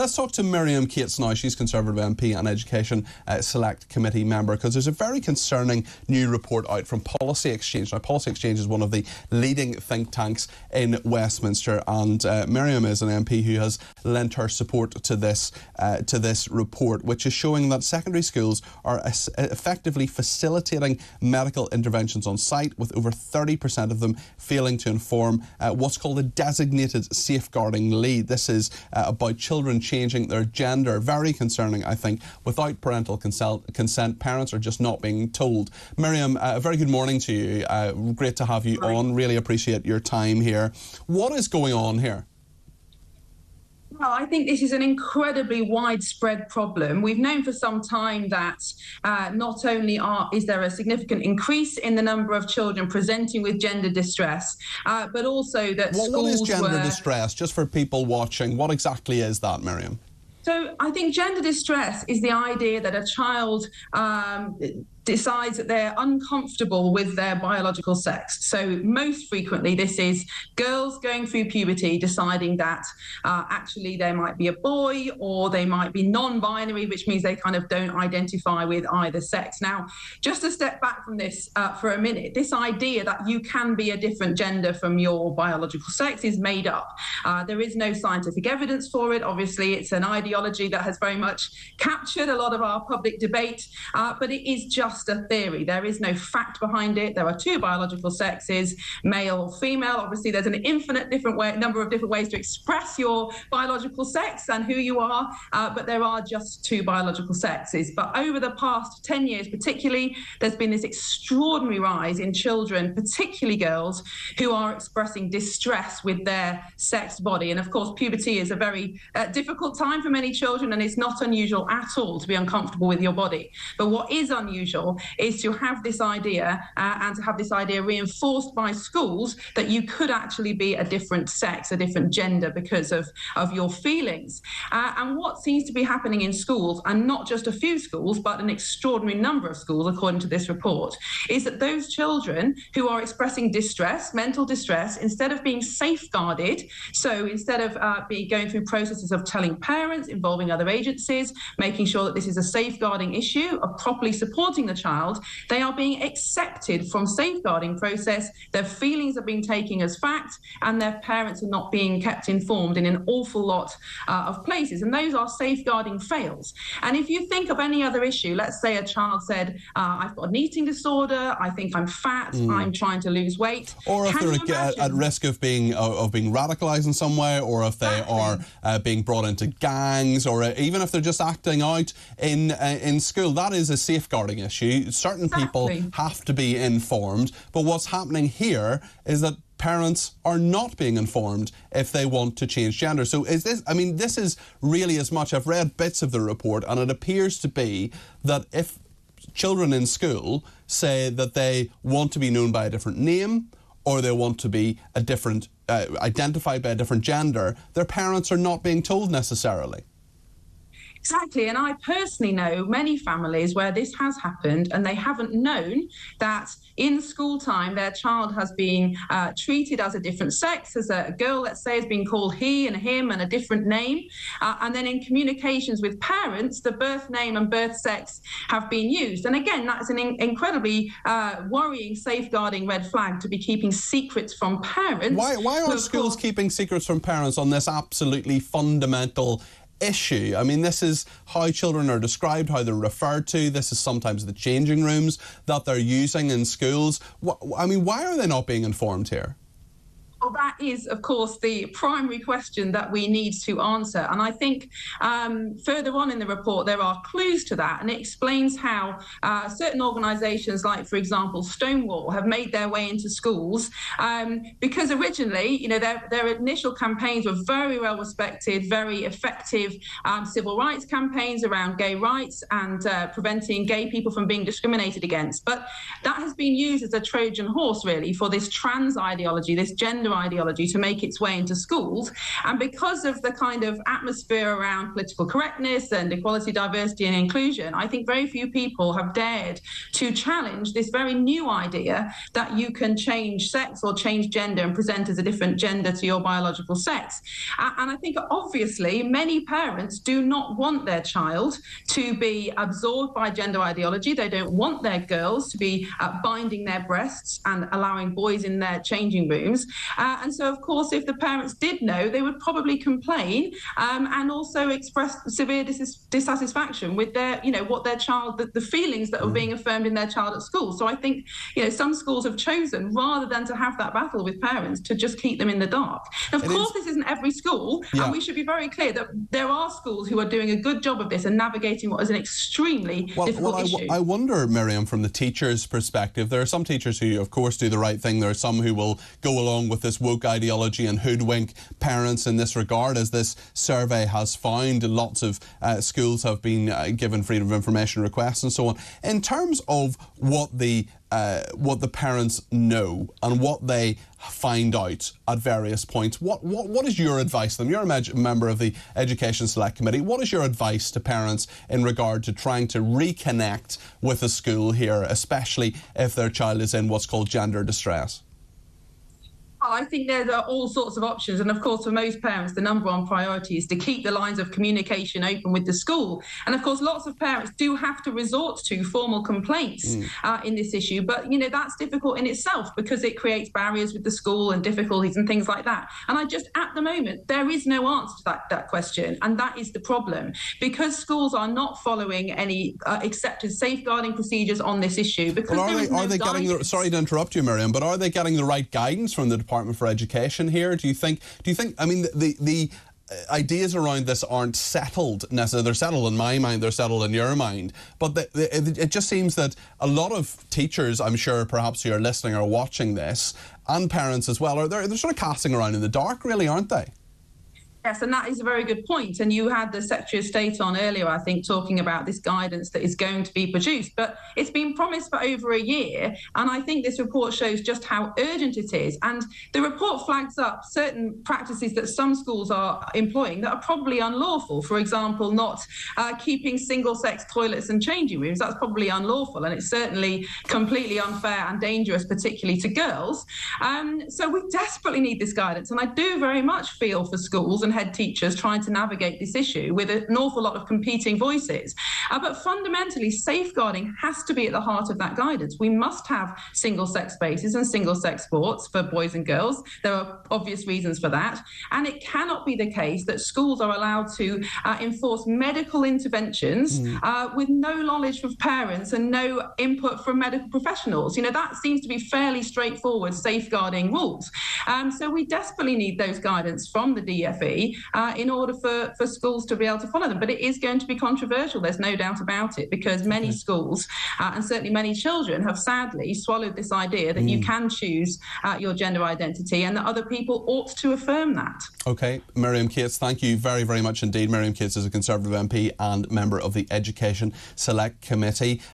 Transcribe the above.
Let's talk to Miriam Cates now. She's Conservative MP and Education Select Committee member, because there's a very concerning new report out from Policy Exchange. Now, Policy Exchange is one of the leading think tanks in Westminster, and Miriam is an MP who has lent her support to this report, which is showing that secondary schools are effectively facilitating medical interventions on site, with over 30% of them failing to inform what's called a designated safeguarding lead. This is about children changing their gender. Very concerning, I think. Without parental consent, parents are just not being told. Miriam, a very good morning to you. Great to have you on. Really appreciate your time here. What is going on here? Well, I think this is an incredibly widespread problem. We've known for some time that not only is there a significant increase in the number of children presenting with gender distress, but also that schools What is gender distress? Just for people watching, what exactly is that, Miriam? So I think gender distress is the idea that a child decides that they're uncomfortable with their biological sex. So most frequently, this is girls going through puberty deciding that actually there might be a boy, or they might be non-binary, which means they kind of don't identify with either sex. Now, just to step back from this for a minute, this idea that you can be a different gender from your biological sex is made up. There is no scientific evidence for it. Obviously, it's an ideology that has very much captured a lot of our public debate, but it is just a theory. There is no fact behind it. There are two biological sexes, male or female. Obviously, there's an infinite number of different ways to express your biological sex and who you are, but there are just two biological sexes. But over the past 10 years particularly, there's been this extraordinary rise in children, particularly girls, who are expressing distress with their sex body. And of course, puberty is a very difficult time for many children, and it's not unusual at all to be uncomfortable with your body. But what is unusual is to have this idea and to have this idea reinforced by schools that you could actually be a different sex, a different gender because of your feelings. And what seems to be happening in schools, and not just a few schools, but an extraordinary number of schools, according to this report, is that those children who are expressing distress, mental distress, instead of being safeguarded, so instead of going through processes of telling parents, involving other agencies, making sure that this is a safeguarding issue, of properly supporting the child, they are being accepted from safeguarding process. Their feelings are being taken as fact, and their parents are not being kept informed in an awful lot of places. And those are safeguarding fails. And if you think of any other issue, let's say a child said, I've got an eating disorder, I think I'm fat, I'm trying to lose weight. Or if they're at risk of being radicalised in some way, or if they are being brought into gangs, or even if they're just acting out in school. That is a safeguarding issue. Certain people have to be informed, but what's happening here is that parents are not being informed if they want to change gender. So is this, I mean, this is really as much, I've read bits of the report, and it appears to be that if children in school say that they want to be known by a different name, or they want to be a different, identified by a different gender, their parents are not being told necessarily. Exactly, and I personally know many families where this has happened, and they haven't known that in school time their child has been treated as a different sex, as a girl, let's say, has been called he and him and a different name, and then in communications with parents, the birth name and birth sex have been used. And again, that's an incredibly worrying, safeguarding red flag, to be keeping secrets from parents. Why are schools keeping secrets from parents on this absolutely fundamental issue? I mean, this is how children are described, how they're referred to. This is sometimes the changing rooms that they're using in schools. I mean, why are they not being informed here? Well, that is, of course, the primary question that we need to answer. And I think further on in the report, there are clues to that. And it explains how certain organisations, like, for example, Stonewall, have made their way into schools because originally, you know, their initial campaigns were very well respected, very effective civil rights campaigns around gay rights and preventing gay people from being discriminated against. But that has been used as a Trojan horse, really, for this trans ideology, this gender ideology to make its way into schools. And because of the kind of atmosphere around political correctness and equality, diversity and inclusion, I think very few people have dared to challenge this very new idea that you can change sex or change gender and present as a different gender to your biological sex. And I think obviously many parents do not want their child to be absorbed by gender ideology. They don't want their girls to be binding their breasts and allowing boys in their changing rooms. And so, of course, if the parents did know, they would probably complain and also express severe dissatisfaction with their, what their child, the feelings that are being affirmed in their child at school. So I think, some schools have chosen, rather than to have that battle with parents, to just keep them in the dark. Of course, this isn't every school, and we should be very clear that there are schools who are doing a good job of this and navigating what is an extremely difficult issue. I wonder, Miriam, from the teacher's perspective, there are some teachers who, of course, do the right thing. There are some who will go along with this woke ideology and hoodwink parents in this regard. As this survey has found, lots of schools have been given freedom of information requests and so on. In terms of what the parents know and what they find out at various points, what is your advice to them? You're a member of the Education Select Committee. What is your advice to parents in regard to trying to reconnect with a school here, especially if their child is in what's called gender distress? I think there are all sorts of options. And of course, for most parents, the number one priority is to keep the lines of communication open with the school. And of course, lots of parents do have to resort to formal complaints in this issue. But, that's difficult in itself because it creates barriers with the school and difficulties and things like that. And at the moment, there is no answer to that question. And that is the problem, because schools are not following any accepted safeguarding procedures on this issue. Because sorry to interrupt you, Miriam, but are they getting the right guidance from the Department for Education here? Do you think I mean the ideas around this aren't settled necessarily? They're settled in my mind, they're settled in your mind, but it just seems that a lot of teachers, I'm sure perhaps who are listening or watching this, and parents as well, they're sort of casting around in the dark, really, aren't they? Yes, and that is a very good point. And you had the Secretary of State on earlier, I think, talking about this guidance that is going to be produced. But it's been promised for over a year. And I think this report shows just how urgent it is. And the report flags up certain practices that some schools are employing that are probably unlawful. For example, not keeping single-sex toilets and changing rooms. That's probably unlawful. And it's certainly completely unfair and dangerous, particularly to girls. So we desperately need this guidance. And I do very much feel for schools and head teachers trying to navigate this issue with an awful lot of competing voices. But fundamentally, safeguarding has to be at the heart of that guidance. We must have single-sex spaces and single-sex sports for boys and girls. There are obvious reasons for that. And it cannot be the case that schools are allowed to enforce medical interventions with no knowledge of parents and no input from medical professionals. That seems to be fairly straightforward safeguarding rules. So we desperately need those guidance from the DFE in order for schools to be able to follow them. But it is going to be controversial, there's no doubt about it, because many schools and certainly many children have sadly swallowed this idea that you can choose your gender identity and that other people ought to affirm that. OK, Miriam Cates, thank you very, very much indeed. Miriam Cates is a Conservative MP and member of the Education Select Committee.